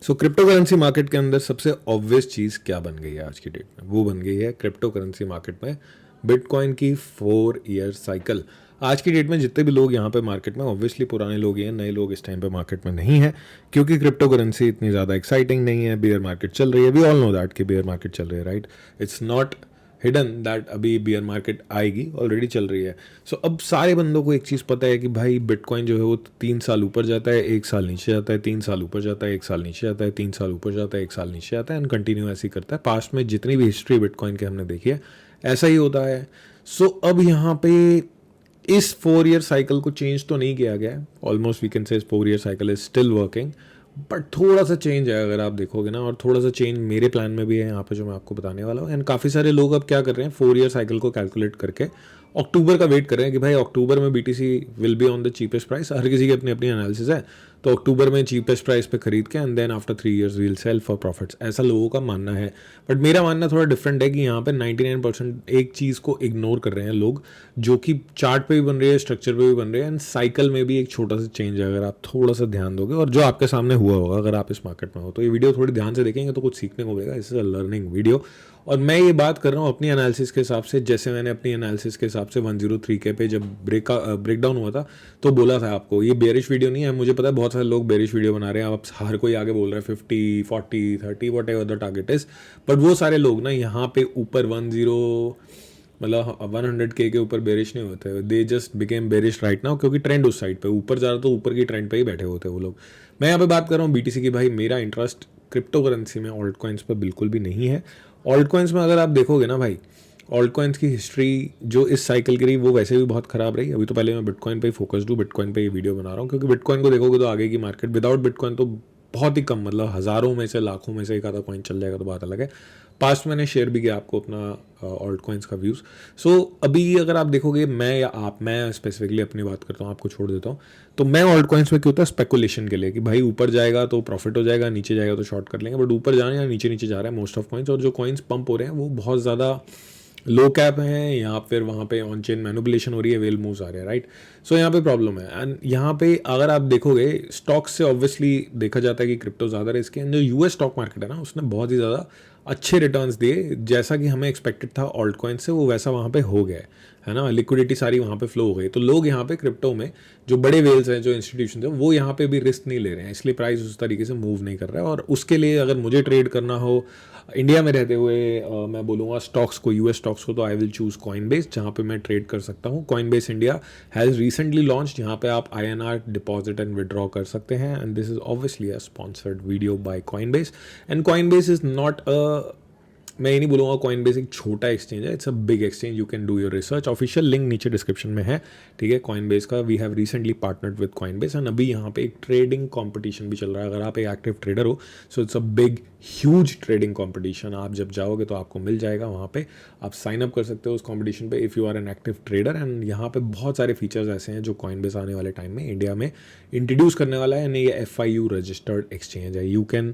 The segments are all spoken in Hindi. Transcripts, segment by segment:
सो क्रिप्टो करेंसी मार्केट के अंदर सबसे ऑब्वियस चीज़ क्या बन गई है आज की डेट में? वो बन गई है क्रिप्टो करेंसी मार्केट में बिटकॉइन की 4 ईयर साइकिल। आज की डेट में जितने भी लोग यहाँ पे मार्केट में, ऑब्वियसली पुराने लोग ही हैं, नए लोग इस टाइम पे मार्केट में नहीं है, क्योंकि क्रिप्टो करेंसी इतनी ज़्यादा एक्साइटिंग नहीं है। बियर मार्केट चल रही है, वी ऑल नो दैट कि बियर मार्केट चल रही है, right? It's not hidden that अभी बियर मार्केट आएगी, ऑलरेडी चल रही है। सो अब सारे बंदों को एक चीज़ पता है कि भाई बिटकॉइन जो है वो 3 साल ऊपर जाता है, 1 साल नीचे जाता है, 3 साल ऊपर जाता है, 1 साल नीचे जाता है, 3 साल ऊपर जाता है, 1 साल नीचे जाता है, एंड कंटिन्यू ऐसे ही करता है। पास्ट में जितनी भी हिस्ट्री बिटकॉइन के हमने देखी है, ऐसा ही होता है। सो अब यहाँ पे इस 4 ईयर साइकिल को चेंज तो नहीं किया गया है। Almost we can say 4 year cycle is still working, but थोड़ा सा चेंज है अगर आप देखोगे ना, और थोड़ा सा चेंज मेरे प्लान में भी है यहाँ पे जो मैं आपको बताने वाला हूँ। एंड काफ़ी सारे लोग अब क्या कर रहे हैं, 4 ईयर साइकिल को कैलकुलेट करके अक्टूबर का वेट कर रहे हैं कि भाई अक्टूबर में BTC will be on the cheapest price. हर किसी की अपनी अपनी एनालिसिस है, तो अक्टूबर में चीपेस्ट प्राइस पे खरीद के and then after 3 years will sell for profits, ऐसा लोगों का मानना है। बट मेरा मानना थोड़ा डिफरेंट है कि यहाँ पे 99% एक चीज़ को इग्नोर कर रहे हैं लोग, जो कि चार्ट पे भी बन रही है, स्ट्रक्चर पे भी बन रही है, एंड साइकिल में भी एक छोटा सा चेंज है अगर आप थोड़ा सा ध्यान दोगे, और जो आपके सामने हुआ होगा अगर आप इस मार्केट में हो। तो ये वीडियो थोड़ी ध्यान से देखेंगे तो कुछ सीखने को मिलेगा। इस इज अ लर्निंग वीडियो, और मैं ये बात कर रहा हूँ अपनी एनालिसिस के हिसाब से। जैसे मैंने अपनी एनालिसिस के हिसाब से 103K पे जब ब्रेकडाउन हुआ था तो बोला था आपको, ये बेरिश वीडियो नहीं है। मुझे पता है बहुत सारे लोग बेरिश वीडियो बना रहे हैं, आप हर कोई आगे बोल रहा है 50, 40, 30 what ever the target is, but वो सारे लोग ना यहाँ पे ऊपर मतलब 100K के ऊपर बेरिश नहीं होते। They just became bearish right now, क्योंकि ट्रेंड उस साइड पे ऊपर जा रहा, तो ऊपर की ट्रेंड पे ही बैठे होते वो लोग। मैं यहाँ पे बात कर रहा हूँ बीटीसी की। भाई मेरा इंटरेस्ट क्रिप्टो करेंसी में, ऑल्ट कॉइन्स पर बिल्कुल भी नहीं है। ऑल्ट कॉइन्स में अगर आप देखोगे ना भाई, ऑल्ट कॉइन्स की हिस्ट्री जो इस साइकिल की रही वो वैसे भी बहुत खराब रही। अभी तो पहले मैं बिटकॉइन पे ही फोकस्ड हूँ, बिटकॉइन पे ये वीडियो बना रहा हूँ, क्योंकि बिटकॉइन को देखोगे तो आगे की मार्केट विदाउट बिटकॉइन तो बहुत ही कम, मतलब हज़ारों में से लाखों में से एक आधा कॉइन चल जाएगा तो बात अलग है। पास्ट मैंने शेयर भी किया आपको अपना ऑल्ट कॉइन्स का व्यूज़। सो अभी अगर आप देखोगे, मैं स्पेसिफिकली अपनी बात करता हूँ, आपको छोड़ देता हूँ। तो मैं ऑल्ट कॉइन्स में क्यों होता है, स्पेकुलेशन के लिए कि भाई ऊपर जाएगा तो प्रॉफिट हो जाएगा, नीचे जाएगा तो शॉर्ट कर लेंगे। बट ऊपर जाने या नीचे नीचे जा रहा है मोस्ट ऑफ कॉइन्स, और जो कॉइन्स पंप हो रहे हैं वो बहुत ज़्यादा लो कैप हैं, या फिर वहाँ पे ऑन चेन मैनिपुलेशन हो रही है, वेल मूव्स आ रहे हैं, राइट? सो यहाँ पे प्रॉब्लम है। एंड यहाँ पे अगर आप देखोगे स्टॉक्स से ऑब्वियसली देखा जाता है कि क्रिप्टो ज़्यादा रिस्क है। जो यूएस स्टॉक मार्केट है ना, उसने बहुत ही ज़्यादा अच्छे रिटर्न्स दिए, जैसा कि हमें एक्सपेक्टेड था ऑल्ट कॉइन से, वो वैसा वहाँ पे हो गया है ना। लिक्विडिटी सारी वहाँ पे फ्लो हो गई, तो लोग यहाँ पे क्रिप्टो में जो बड़े वेल्स हैं, जो इंस्टीट्यूशन हैं, वो यहाँ पे भी रिस्क नहीं ले रहे हैं, इसलिए प्राइस उस तरीके से मूव नहीं कर रहा है। और उसके लिए अगर मुझे ट्रेड करना हो इंडिया में रहते हुए, मैं बोलूँगा स्टॉक्स को, यूएस स्टॉक्स को, तो आई विल चूज़ कॉइनबेस, जहाँ पे मैं ट्रेड कर सकता हूँ। Coinbase India has recently launch, जहाँ पे आप INR डिपॉजिट एंड विड्रॉ कर सकते हैं, and this is obviously a sponsored video by Coinbase. And Coinbase is not a, मैं ये नहीं बोलूँगा कॉइनबेस एक छोटा एक्सचेंज है, it's a big exchange. You can do your research, official link नीचे डिस्क्रिप्शन में है, ठीक है, कॉइनबेस का। We have recently partnered with Coinbase, and अभी यहाँ पे एक ट्रेडिंग कंपटीशन भी चल रहा है। अगर आप एक एक्टिव ट्रेडर हो, so it's a big huge trading competition. आप जब जाओगे तो आपको मिल जाएगा वहाँ पे, आप साइन अप कर सकते हो उस कंपटीशन पे if you are an active trader. And यहाँ पे बहुत सारे फीचर्स ऐसे हैं जो कॉइनबेस आने वाले टाइम में इंडिया में इंट्रोड्यूस करने वाला है, एंड ये FIU रजिस्टर्ड एक्सचेंज है। You can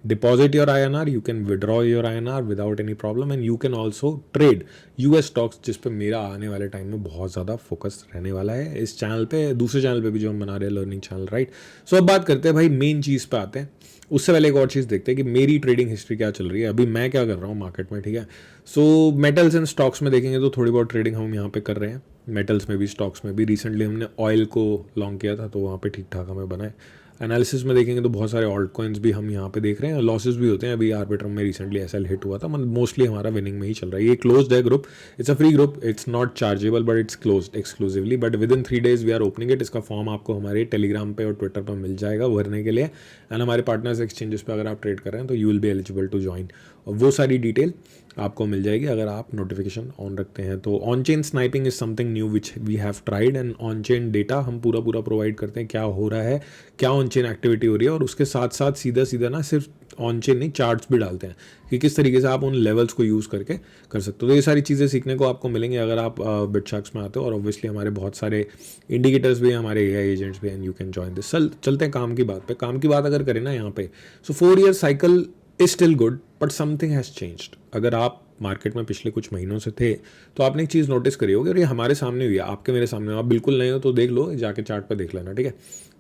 deposit your INR, you can withdraw your INR without any problem, and you can also trade US stocks, जिस पे मेरा आने वाले टाइम में बहुत ज़्यादा फोकस रहने वाला है इस चैनल पे, दूसरे चैनल पे भी जो हम बना रहे हैं, लर्निंग चैनल, राइट? सो अब बात करते हैं भाई मेन चीज़ पे आते हैं। उससे पहले एक और चीज़ देखते हैं कि मेरी ट्रेडिंग हिस्ट्री क्या चल रही है, अभी मैं क्या कर रहा हूँ मार्केट में, ठीक है? सो मेटल्स एंड स्टॉक्स में देखेंगे तो थोड़ी बहुत ट्रेडिंग हम यहाँ पे कर रहे हैं, मेटल्स में भी, स्टॉक्स में भी। रिसेंटली हमने ऑयल को लॉन्ग किया था, तो वहाँ पे ठीक ठाक हमें बना है। एनालिसिस में देखेंगे तो बहुत सारे ऑल्ट कॉइन्स भी हम यहाँ पे देख रहे हैं, लॉसेस भी होते हैं। अभी आर्बिट्रम में रिसेंटली SL हिट हुआ था, मतलब मोस्टली हमारा विनिंग में ही चल रहा है। ये क्लोज्ड है group, it's a free group, it's not chargeable, but it's closed exclusively, but with in 3 days we are opening it. इसका फॉर्म आपको हमारे टेलीग्राम पे और ट्विटर पर मिल जाएगा भरने के लिए, एंड हमारे पार्टनर्स एक्सचेंजेस पे अगर आप ट्रेड कर रहे हैं तो you will be eligible to join, और वो सारी डिटेल आपको मिल जाएगी अगर आप नोटिफिकेशन ऑन रखते हैं। तो on chain sniping is something new which we have tried, and on chain data हम पूरा प्रोवाइड करते हैं, क्या हो रहा है, क्या ऑन चेन एक्टिविटी हो रही है, और उसके साथ साथ सीधा ना सिर्फ ऑन चेन नहीं, चार्ट्स भी डालते हैं कि किस तरीके से आप उन लेवल्स को यूज़ करके कर सकते हो। तो ये सारी चीज़ें सीखने को आपको मिलेंगी अगर आप बिटशार्क्स में आते हो, और ऑब्वियसली हमारे बहुत सारे इंडिकेटर्स भी हैं, हमारे AI एजेंट्स भी हैं, and you can join this. चलते हैं काम की बात पे। काम की बात अगर करें ना यहाँ पे, सो 4 year cycle is still good, but something has changed. अगर आप मार्केट में पिछले कुछ महीनों से थे तो आपने एक चीज़ नोटिस करी होगी, और ये हमारे सामने हुई है, आपके मेरे सामने, आप बिल्कुल नए हो तो देख लो, जाके चार्ट पे देख लेना, ठीक है?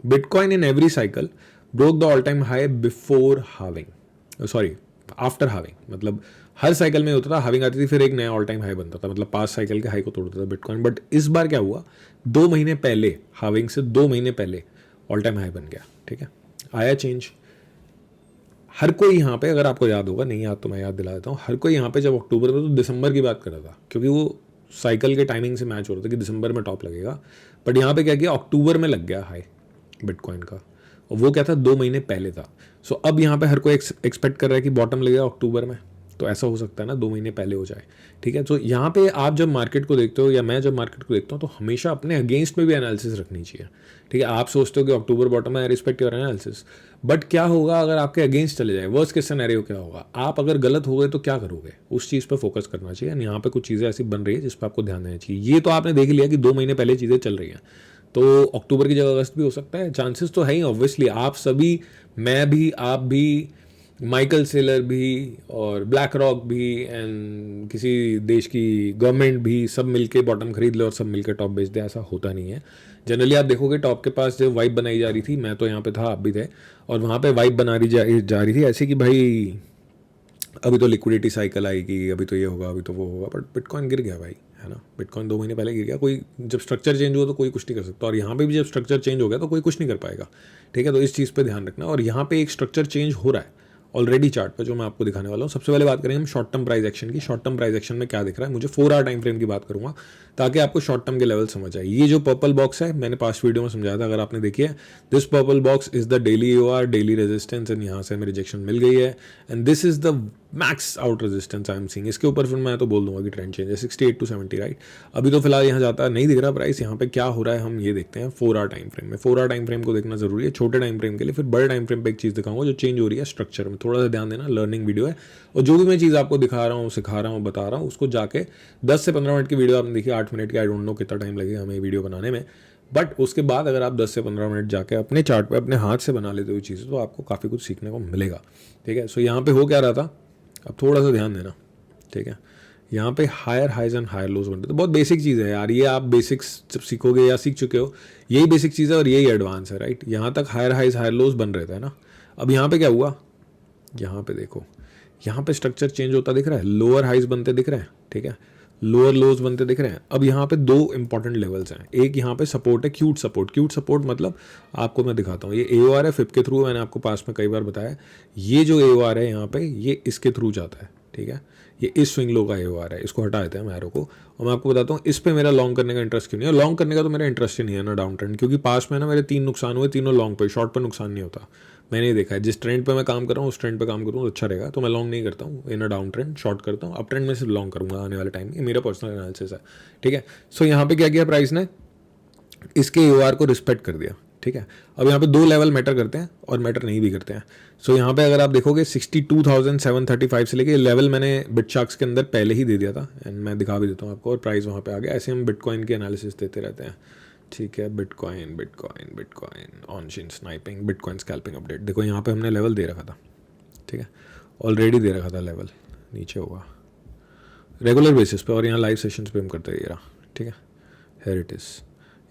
Bitcoin in every cycle broke the all time high before having, sorry after having, मतलब हर साइकिल में होता था, हाविंग आती थी फिर एक नया ऑल टाइम हाई बनता था, मतलब 5 साइकिल के हाई को तोड़ता था बिटकॉइन। बट इस बार क्या हुआ, 2 महीने पहले, हाविंग से 2 महीने पहले ऑल टाइम हाई बन गया। ठीक है, आया चेंज। हर कोई यहाँ पे, अगर आपको याद होगा, नहीं याद तो मैं याद दिला देता हूँ, हर कोई यहाँ पे जब अक्टूबर में, तो दिसंबर की बात कर रहा था, क्योंकि वो साइकिल के टाइमिंग से मैच हो रहा था कि दिसंबर में टॉप लगेगा। बट यहाँ पे क्या किया, अक्टूबर में लग गया हाई बिटकॉइन का, और वो क्या था, 2 महीने पहले था। सो अब यहाँ पे हर कोई एक्सपेक्ट कर रहा है कि बॉटम लगेगा अक्टूबर में, तो ऐसा हो सकता है ना 2 महीने पहले हो जाए। ठीक है, तो यहाँ पे आप जब मार्केट को देखते हो, या मैं जब मार्केट को देखता हूँ, तो हमेशा अपने अगेंस्ट में भी एनालिसिस रखनी चाहिए। ठीक है, आप सोचते हो कि अक्टूबर बॉटम है, I respect your analysis, but क्या होगा अगर आपके अगेंस्ट चले जाए, वर्स्ट केस सिनेरियो क्या होगा, आप अगर गलत हो गए तो क्या करोगे, उस चीज़ पर फोकस करना चाहिए। यहाँ पे कुछ चीज़ें ऐसी बन रही है जिस पर आपको ध्यान देना चाहिए। ये तो आपने देख लिया कि 2 महीने पहले चीज़ें चल रही हैं, तो अक्टूबर की जगह अगस्त भी हो सकता है, चांसेस तो है ही ऑब्वियसली। आप सभी, मैं भी, आप भी, माइकल सेलर भी, और ब्लैक रॉक भी, एंड किसी देश की गवर्नमेंट भी, सब मिलके बॉटम खरीद ले और सब मिलके टॉप बेच दे, ऐसा होता नहीं है। जनरली आप देखोगे टॉप के पास जो वाइब बनाई जा रही थी, मैं तो यहाँ पे था, आप भी थे, और वहाँ पे वाइब बना रही जा रही थी ऐसे कि भाई अभी तो लिक्विडिटी साइकिल आएगी, अभी तो ये होगा, अभी तो वो होगा। बट बिटकॉइन गिर गया भाई, है ना, बिटकॉइन 2 महीने पहले गिर गया। कोई जब स्ट्रक्चर चेंज हुआ तो कोई कुछ नहीं कर सकता, और यहाँ पे भी जब स्ट्रक्चर चेंज हो गया तो कोई कुछ नहीं कर पाएगा। ठीक है, तो इस चीज़ पे ध्यान रखना। और यहाँ पे एक स्ट्रक्चर चेंज हो रहा है ऑलरेडी चार्ट पे, जो मैं आपको दिखाने वाला हूँ। सबसे पहले बात करेंगे हम शॉर्ट टर्म प्राइस एक्शन की। शॉर्ट टर्म प्राइस एक्शन में क्या दिख रहा है, मुझे 4 आवर टाइम फ्रेम की बात करूंगा ताकि आपको शॉर्ट टर्म के लेवल समझ आए। ये जो पर्पल बॉक्स है, मैंने पास्ट वीडियो में समझाया था, अगर आपने देखी है, this purple box is the daily AOR, daily resistance, and यहाँ से हमें रिजेक्शन मिल गई है, and this is the max out resistance I am seeing. इसके ऊपर फिर मैं तो बोल दूंगा कि ट्रेंड चेंज है 68 to 70, राइट। अभी तो फिलहाल यहाँ जाता नहीं दिख रहा प्राइस। यहाँ पे क्या हो रहा है हम ये देखते हैं 4 आवर टाइम फ्रेम में। 4 आवर टाइम फ्रेम को देखना जरूरी है छोटे टाइम फ्रेम के लिए। फिर बड़े टाइम फ्रेम पे एक चीज़ दिखाऊंगा जो चेंज हो रही है स्ट्रक्चर में, थोड़ा सा ध्यान देना, लर्निंग वीडियो है। और जो भी मैं चीज़ आपको दिखा रहा हूँ, सिखा रहा हूँ, बता रहा हूँ, उसको जाके 10 से 15 मिनट की वीडियो आपने देखी, 8 मिनट की, आई डोंट नो कितना टाइम लगेगा हमें वीडियो बनाने में, बट उसके बाद अगर आप 10 से 15 मिनट जाके अपने चार्ट पे अपने हाथ से बना लेते हो चीज़ें, तो आपको काफ़ी कुछ सीखने को मिलेगा। ठीक है, सो यहाँ पे हो क्या रहा था, अब थोड़ा सा ध्यान देना। ठीक है, यहाँ पे higher highs and higher lows बनते, तो बहुत बेसिक चीज़ है यार, ये आप बेसिक्स जब सीखोगे या सीख चुके हो, यही बेसिक चीज़ है और यही एडवांस है, राइट। यहाँ तक हायर हाइज हायर लोज बन रहे थे ना। अब यहाँ पे क्या हुआ, यहाँ पे देखो, यहाँ पे स्ट्रक्चर चेंज होता दिख रहा है, लोअर हाइज बनते दिख रहे हैं। ठीक है, लोअर लोज बनते दिख रहे हैं। अब यहाँ पे 2 इंपॉर्टेंट लेवल्स हैं। एक यहाँ पे सपोर्ट है, क्यूट सपोर्ट। क्यूट सपोर्ट मतलब आपको मैं दिखाता हूँ, ये AOR है फिप के थ्रू, मैंने आपको पास में कई बार बताया। ये जो AOR है यहाँ पे, ये इसके थ्रू जाता है। ठीक है, ये इस स्विंग लो का AOR है, इसको हटा देते हैं हम एरो को, और मैं आपको बताता हूँ इस पे मेरा लॉन्ग करने का इंटरेस्ट क्यों नहीं है। लॉन्ग करने का तो मेरा इंटरेस्ट ही नहीं है ना डाउन ट्रेंड, क्योंकि पास में ना मेरे 3 नुकसान हुए, तीनों लॉन्ग पे, शॉर्ट पर नुकसान नहीं होता। मैंने ये देखा है, जिस ट्रेंड पे मैं काम कर रहा हूँ उस ट्रेंड पे काम करूँ तो अच्छा रहेगा, तो मैं लॉन्ग नहीं करता हूँ इन अ डाउन ट्रेंड, शॉर्ट करता हूँ। अप ट्रेंड में सिर्फ लॉन्ग करूँगा आने वाले टाइम में, मेरा पर्सनल एनालिसिस है। ठीक है, सो यहाँ पे क्या किया प्राइस ने, इसके AOR को रिस्पेक्ट कर दिया। ठीक है, अब यहाँ पे 2 लेवल मैटर करते हैं और मैटर नहीं भी करते हैं। सो यहाँ पे अगर आप देखोगे 62,735 से लेके लेवल मैंने बिटशार्क्स के अंदर पहले ही दे दिया था, एंड मैं दिखा भी देता हूँ आपको, और प्राइस वहाँ पे आ गया। ऐसे हम बिटकॉइन की एनालिसिस देते रहते हैं। ठीक है, bitcoin bitcoin bitcoin on chain sniping, bitcoin scalping update. देखो यहाँ पे हमने लेवल दे रखा था। ठीक है, ऑलरेडी दे रखा था लेवल, नीचे होगा रेगुलर बेसिस पे, और यहाँ लाइव सेशंस पे हम करते रहिए रहा। ठीक है, हेयर इट इज़,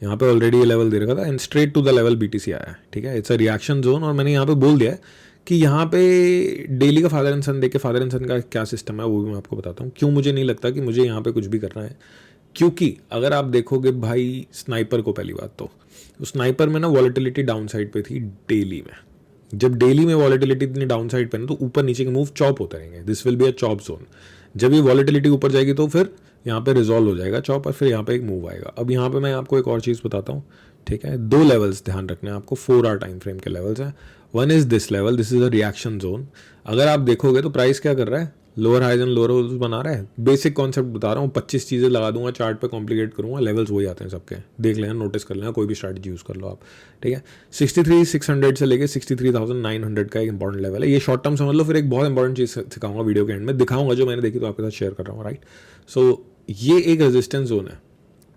यहाँ पे ऑलरेडी ये लेवल दे रखा था, and straight to the level BTC आया है। ठीक है, इट्स अ रिएक्शन जोन, और मैंने यहाँ पे बोल दिया है कि यहाँ पे डेली का फादर एंड सन देख के, फादर एंड सन का क्या सिस्टम है वो भी मैं आपको बताता हूँ। क्यों मुझे नहीं लगता कि मुझे यहाँ पे कुछ भी करना है, क्योंकि अगर आप देखोगे भाई स्नाइपर को, पहली बात तो स्नाइपर में ना वॉलेटिलिटी डाउन साइड पे थी डेली में। जब डेली में वॉलेटिलिटी इतनी डाउन साइड पे ना, तो ऊपर नीचे के मूव चॉप होते रहेंगे, this will be a chop zone. जब ये वॉलेटिलिटी ऊपर जाएगी तो फिर यहाँ पे रिजॉल्व हो जाएगा चॉप, और फिर यहाँ पे एक मूव आएगा। अब यहाँ पे मैं आपको एक और चीज़ बताता हूँ। ठीक है, 2 लेवल्स ध्यान रखने हैं आपको, 4 आवर टाइम फ्रेम के लेवल्स हैं। One is this level, this is a reaction zone. अगर आप देखोगे तो प्राइस क्या कर रहा है, lower highs and lower lows बना रहा है। बेसिक कॉन्सेप्ट बता रहा हूँ, 25 चीज़ें लगा दूंगा चार्ट पे, कॉम्प्लिकेट करूँगा, लेवल्स वही आते हैं सबके, देख लेना, नोटिस कर लेना, कोई भी स्ट्रैटेजी यूज़ कर लो आप। ठीक है, 63,600 से लेके 63,900 का एक इंपॉर्टेंट लेवल है। ये शॉर्ट टर्म समझ लो। फिर एक बहुत इंपॉर्टेंट चीज़ सिखाऊंगा वीडियो के एंड में, दिखाऊंगा जो मैंने देखी तो आपके साथ शेयर कर रहा हूँ, राइट। सो ये एक रेजिस्टेंस जोन है।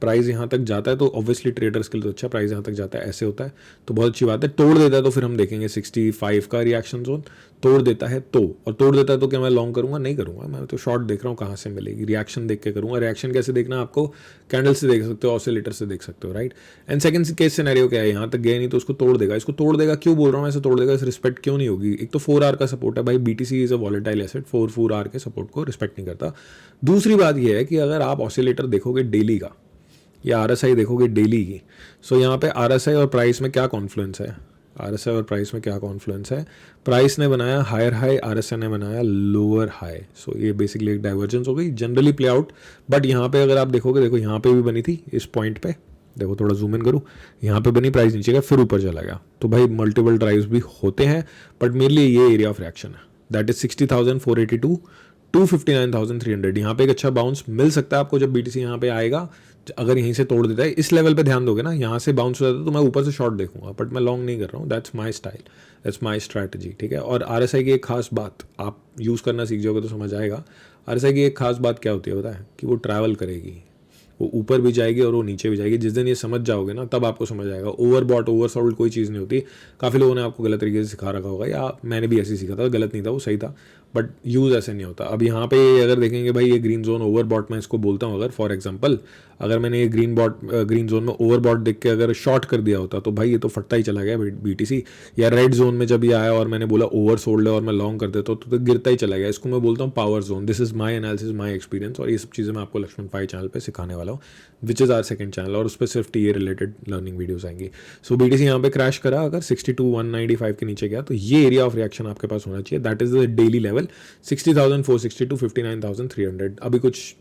प्राइस यहाँ तक जाता है तो ऑब्वियसली ट्रेडर्स के लिए तो अच्छा, प्राइस यहाँ तक जाता है ऐसे होता है तो बहुत अच्छी बात है। तोड़ देता है तो फिर हम देखेंगे 65 का रिएक्शन जोन, तोड़ देता है तो, और तोड़ देता है तो क्या मैं लॉन्ग करूँगा? नहीं करूँगा, मैं तो शॉर्ट देख रहा हूँ कहाँ से मिलेगी, रिएक्शन देख के करूँगा। रिएक्शन कैसे देखना, आपको कैंडल से देख सकते हो, ऑसिलेटर से देख सकते हो, right. And second case scenario क्या है, यहाँ तक गया नहीं तो उसको तोड़ देगा। इसको तोड़ देगा क्यों बोल रहा हूँ ऐसे तोड़ देगा, इस रिस्पेक्ट क्यों नहीं होगी? एक तो 4 आवर का सपोर्ट है भाई, BTC is a volatile asset, 4 hour के सपोर्ट को रिस्पेक्ट नहीं करता। दूसरी बात यह है कि अगर आप ऑसिलेटर देखोगे डेली का या आरएसआई देखोगे डेली की, सो यहाँ पे आरएसआई और प्राइस में क्या कॉन्फ्लुएंस है, आरएसआई और प्राइस में क्या कॉन्फ्लुएंस है, प्राइस ने बनाया हायर हाई, आरएसआई ने बनाया लोअर हाई, सो ये बेसिकली एक डाइवर्जेंस हो गई, जनरली प्ले आउट। बट यहाँ पे अगर आप देखोगे, देखो यहाँ पे भी बनी थी इस पॉइंट पे, देखो थोड़ा जूम इन करूँ, यहाँ पे बनी, प्राइस नीचे गया फिर ऊपर चला गया, तो भाई मल्टीपल ड्राइव्स भी होते हैं, बट मेरे लिए ये एरिया ऑफ रिएक्शन है, दैट इज 60,482 टू 59,300। यहाँ पे एक अच्छा बाउंस मिल सकता है आपको जब बीटीसी यहाँ पे आएगा, अगर यहीं से तोड़ देता है, इस लेवल पे ध्यान दोगे ना, यहाँ से बाउंस हो जाता है तो मैं ऊपर से शॉर्ट देखूंगा, बट मैं लॉन्ग नहीं कर रहा हूँ, that's my style, that's my strategy, ठीक है। और आरएसआई की एक खास बात आप यूज़ करना सीख जाओगे तो समझ आएगा। आरएसआई की एक खास बात क्या होती है पता है, कि वो ट्रैवल करेगी, वो ऊपर भी जाएगी और वो नीचे भी जाएगी। जिस दिन ये समझ जाओगे ना तब आपको समझ आएगा, ओवर बॉट ओवर सोल्ड कोई चीज़ नहीं होती। काफ़ी लोगों ने आपको गलत तरीके से सिखा रखा होगा, या मैंने भी ऐसे ही सीखा था, गलत नहीं था वो, सही था, बट यूज़ ऐसे नहीं होता। अब यहाँ पे अगर देखेंगे भाई, ये ग्रीन जोन ओवर बॉट मैं इसको बोलता हूँ, अगर फॉर एग्जांपल अगर मैंने ये ग्रीन जोन में ओवर बॉट देख के अगर शॉर्ट कर दिया होता तो भाई ये तो फटता ही चला गया बीटीसी। या रेड जोन में जब ये आया और मैंने बोला ओवर सोल्ड है और मैं लॉन्ग कर देता तो गिरता ही चला गया। इसको मैं बोलता हूँ power zone. This is my analysis, my experience, और ये सब चीज़ें मैं आपको लक्ष्मण फाई चैनल पर सिखाने वाला हूँ, which is our second channel, और उस पर सिर्फ टीए रिलेटेड लर्निंग वीडियोस आएंगी। सो बीटीसी यहाँ पे क्रैश करा, अगर 62,195 के नीचे गया तो ये एरिया ऑफ रिएक्शन आपके पास होना चाहिए, that is the daily level 60,460 to 59,300। अभी कुछ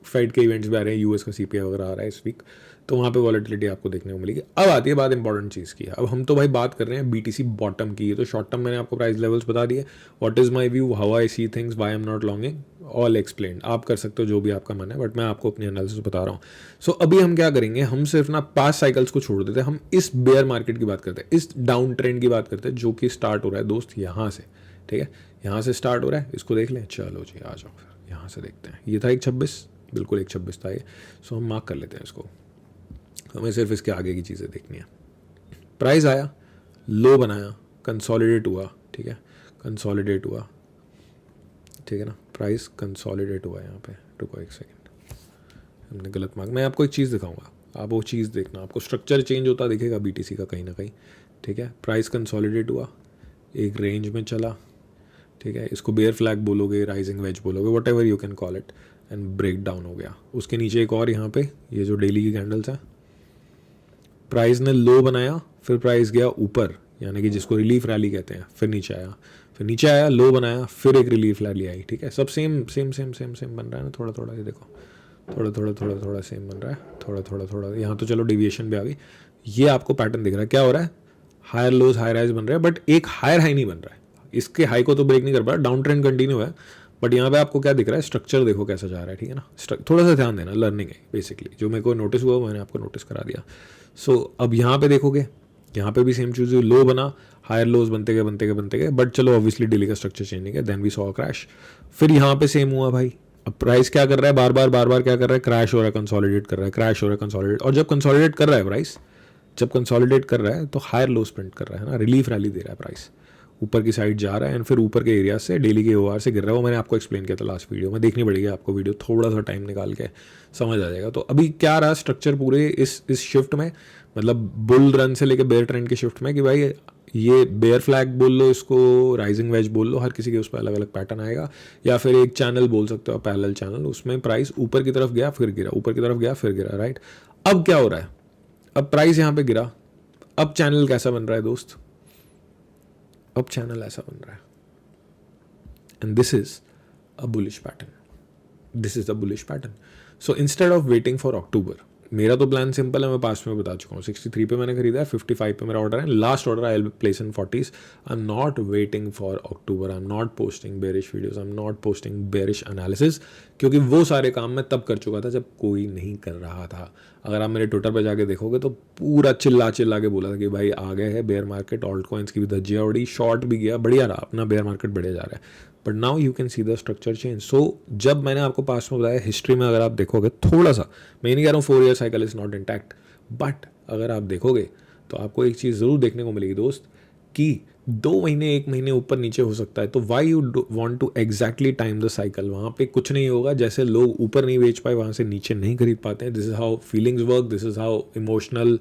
फेड के इवेंट्स भी आ रहे हैं, यूएस का सीपीआई वगैरह आ रहा है इस वीक, तो वहाँ पे वॉलेटिलिटी आपको देखने को मिलेगी। अब आती है बात इंपॉर्टेंट चीज़ की। अब हम तो भाई बात कर रहे हैं बीटीसी बॉटम की, ये तो शॉर्ट टर्म मैंने आपको प्राइस लेवल्स बता दिए, what is my view, how I see things, why I am not longing, all explain. आप कर सकते हो जो भी आपका मन है, बट मैं आपको अपनी एनालिसिस बता रहा हूँ। सो अभी हम क्या करेंगे, हम सिर्फ ना पास्ट साइकिल्स को छोड़ देते हैं, हम इस बेयर मार्केट की बात करते हैं, इस डाउन ट्रेंड की बात करते हैं, जो कि स्टार्ट हो रहा है दोस्त यहाँ से, ठीक है, यहाँ से स्टार्ट हो रहा है, इसको देख लें। चलो जी आ जाओ, फिर यहाँ से देखते हैं। ये था 1.26, बिल्कुल 1.26 था ये। सो हम मार्क कर लेते हैं इसको, हमें सिर्फ इसके आगे की चीज़ें देखनी है। प्राइस आया, लो बनाया, कंसोलिडेट हुआ, ठीक है, कंसोलिडेट हुआ, ठीक है ना, प्राइस कंसोलिडेट हुआ यहाँ पे। रुको एक सेकंड, हमने गलत मार्क, मैं आपको एक चीज़ दिखाऊंगा, आप वो चीज़ देखना, आपको स्ट्रक्चर चेंज होता दिखेगा बीटीसी का कहीं ना कहीं, ठीक है। प्राइस कंसोलिडेट हुआ, एक रेंज में चला, ठीक है, इसको बेयर फ्लैग बोलोगे, राइजिंग वेज बोलोगे, whatever you can call it, and break down हो गया। उसके नीचे एक और यहाँ पे ये जो डेली की कैंडल्स हैं, प्राइस ने लो बनाया, फिर प्राइस गया ऊपर, यानी कि जिसको रिलीफ रैली कहते हैं, फिर नीचे आया, फिर नीचे आया, लो बनाया, फिर एक रिलीफ रैली आई, ठीक है। सब same same same same same बन रहा है ना, थोड़ा थोड़ा, ये देखो थोड़ा थोड़ा थोड़ा थोड़ा सेम बन रहा है, थोड़ा थोड़ा थोड़ा, यहाँ तो चलो डेविएशन भी आ गई। ये आपको पैटर्न दिख रहा है, क्या हो रहा है, हायर लोज हायर हाइज बन रहा है, बट एक हायर हाई नहीं बन रहा है, इसके हाई को तो ब्रेक नहीं कर पा रहा, डाउन ट्रेंड कंटिन्यू है, बट यहाँ पे आपको क्या दिख रहा है, स्ट्रक्चर देखो कैसा जा रहा है, ठीक है ना। थोड़ा सा ध्यान देना, लर्निंग है बेसिकली, जो मेरे को नोटिस हुआ मैंने आपको नोटिस करा दिया। सो अब यहाँ पे देखोगे, यहाँ पे भी सेम चीज़, लो बना, हायर लोज बनते गए बनते गए बनते गए, बट चलो ऑब्वियसली डेली का स्ट्रक्चर चेंज नहीं किया, देन वी सॉ क्रैश। फिर यहाँ पे सेम हुआ भाई, अब प्राइस क्या कर रहा है, बार बार क्या कर रहा है, क्रैश हो रहा है, कंसोलिडेट कर रहा है, क्रैश हो रहा है, कंसोलिडेट, और जब कंसोलिडेट कर रहा है प्राइस, जब कंसोलिडेट कर रहा है तो हायर लो स्प्रिंट कर रहा है ना, रिलीफ रैली दे रहा है, प्राइस ऊपर की साइड जा रहा है, एंड फिर ऊपर के एरिया से डेली के ओआर से गिर रहा है। वो मैंने आपको एक्सप्लेन किया था लास्ट वीडियो में, देखनी पड़ेगी आपको वीडियो, थोड़ा सा टाइम निकाल के समझ आ जाएगा। तो अभी क्या रहा स्ट्रक्चर पूरे इस शिफ्ट में, मतलब बुल रन से लेके बेयर ट्रेंड के शिफ्ट में, कि भाई ये बेयर फ्लैग बोल लो, इसको राइजिंग वेज बोल लो, हर किसी के उस पर अलग अलग पैटर्न आएगा, या फिर एक चैनल बोल सकते हो, पैरेलल चैनल, उसमें प्राइस ऊपर की तरफ गया फिर गिरा, ऊपर की तरफ गया फिर गिरा, राइट। अब क्या हो रहा है, अब प्राइस यहाँ पे गिरा, अब चैनल कैसा बन रहा है दोस्त, अब चैनल ऐसा बन रहा है, and this is a bullish pattern, this is a bullish pattern. So instead of waiting for October, मेरा तो प्लान सिंपल है, मैं पास्ट में बता चुका हूँ, 63 पे मैंने खरीदा है, 55 पे मेरा ऑर्डर है, last order I will place in 40s। I am not waiting for October, I am not posting bearish videos, I am not posting bearish analysis, क्योंकि वो सारे काम मैं तब कर चुका था जब कोई नहीं कर रहा था। अगर आप मेरे ट्विटर पर जाके देखोगे तो पूरा चिल्ला के बोला था कि भाई आ गए है बेयर मार्केट, ऑल्ट कॉइन्स की भी धज्जियाँ उड़ी, शॉर्ट भी गया, बढ़िया रहा, अपना बेयर मार्केट बढ़े जा रहा है, but now you can see the structure change. So जब मैंने आपको पास्ट में बताया, हिस्ट्री में अगर आप देखोगे थोड़ा सा, मैं नहीं कह रहा हूँ 4 year cycle is not intact. But अगर आप देखोगे तो आपको एक चीज़ ज़रूर देखने को मिलेगी दोस्त, कि 2 महीने 1 महीने ऊपर नीचे हो सकता है, तो why you want to exactly time the cycle. वहाँ पे कुछ नहीं होगा, जैसे लोग ऊपर नहीं बेच पाए वहाँ से नीचे नहीं खरीद पाते हैं। This is how feelings work, this is how emotional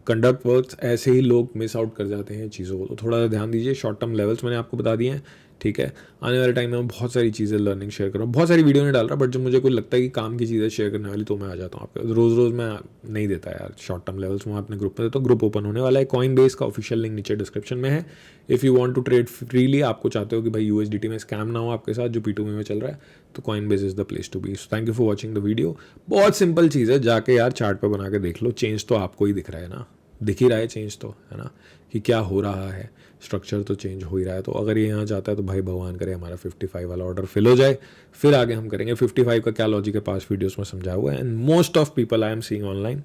conduct works. ऐसे ही लोग मिस आउट कर जाते हैं चीज़ों को, तो थोड़ा सा ध्यान दीजिए। शॉर्ट टर्म लेवल्स मैंने आपको बता दिए हैं, ठीक है। आने वाले टाइम में मैं बहुत सारी चीज़ें लर्निंग शेयर कर रहा हूँ, बहुत सारी वीडियो नहीं डाल रहा, बट जब मुझे कोई लगता है कि काम की चीज़ें शेयर करने वाली तो मैं आ जाता हूँ आपके। रोज़ रोज़ मैं नहीं देता यार शॉर्ट टर्म लेवल्स, मैं अपने ग्रुप में देता हूँ। ग्रुप ओपन होने वाला है, कॉइनबेस का ऑफिशियल लिंक नीचे डिस्क्रिप्शन में है। If you want to trade freely, आपको चाहते हो कि भाई यूएसडीटी में स्कैम ना हो आपके साथ जो P2P में चल रहा है, तो Coinbase is the place to be. So thank you for watching the video. बहुत सिंपल चीज़ है, जाके यार चार्ट पे बना के देख लो, चेंज तो आपको ही दिख रहा है ना, दिख ही रहा है चेंज तो, है ना, कि क्या हो रहा है, स्ट्रक्चर तो चेंज हो ही रहा है। तो अगर ये यहाँ जाता है तो भाई भगवान करे हमारा 55 वाला ऑर्डर फिल हो जाए, फिर आगे हम करेंगे। 55 का क्या लॉजिक है पास वीडियोस में समझाया हुआ है। And most of people I am seeing online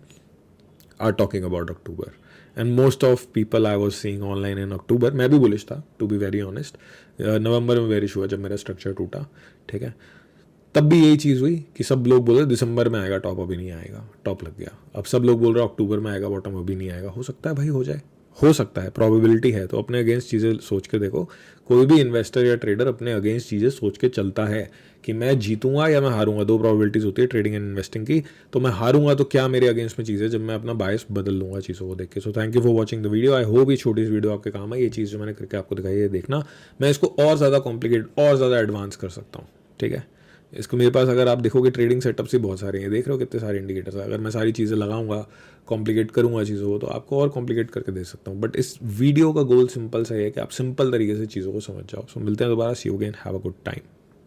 are talking about October, and most of people I was seeing online in October. मैं भी बुलिश था, टू बी वेरी ऑनेस्ट। नवंबर में बेरिश हुआ जब मेरा स्ट्रक्चर टूटा, ठीक है। तब भी यही चीज़ हुई कि सब लोग बोल रहे दिसंबर में आएगा टॉप, अभी नहीं आएगा, टॉप लग गया। अब सब लोग बोल रहे हैं अक्टूबर में आएगा बॉटम, अभी नहीं आएगा। हो सकता है भाई हो जाए, हो सकता है, प्रोबेबिलिटी है। तो अपने अगेंस्ट चीज़ें सोच के देखो। कोई भी इन्वेस्टर या ट्रेडर अपने अगेंस्ट चीज़ें सोच के चलता है कि मैं जीतूंगा या मैं हारूंगा। 2 प्रोबेबिलिटीज़ होती है ट्रेडिंग एंड इन्वेस्टिंग की। तो मैं हारूंगा तो क्या मेरे अगेंस्ट में चीज़ें, जब मैं अपना बायस बदल लूंगा चीज़ों को देख के। सो thank you for watching the video. I hope ये छोटी सी वीडियो आपके काम है। ये चीज़ जो मैंने करके आपको दिखाई है, देखना मैं इसको और ज़्यादा कॉम्प्लिकेट और ज़्यादा एडवांस कर सकता हूँ, ठीक है। इसको मेरे पास अगर आप देखोगे ट्रेडिंग सेटअप से बहुत सारे हैं, देख रहे हो कितने सारे इंडिकेटर्स हैं। अगर मैं सारी चीज़ें लगाऊंगा, कॉम्प्लिकेट करूंगा चीज़ों को, तो आपको और कॉम्प्लिकेट करके दे सकता हूँ। बट इस वीडियो का गोल सिंपल सा है कि आप सिंपल तरीके से चीज़ों को समझ जाओ। सो मिलते हैं दोबारा, see you again, have a good time.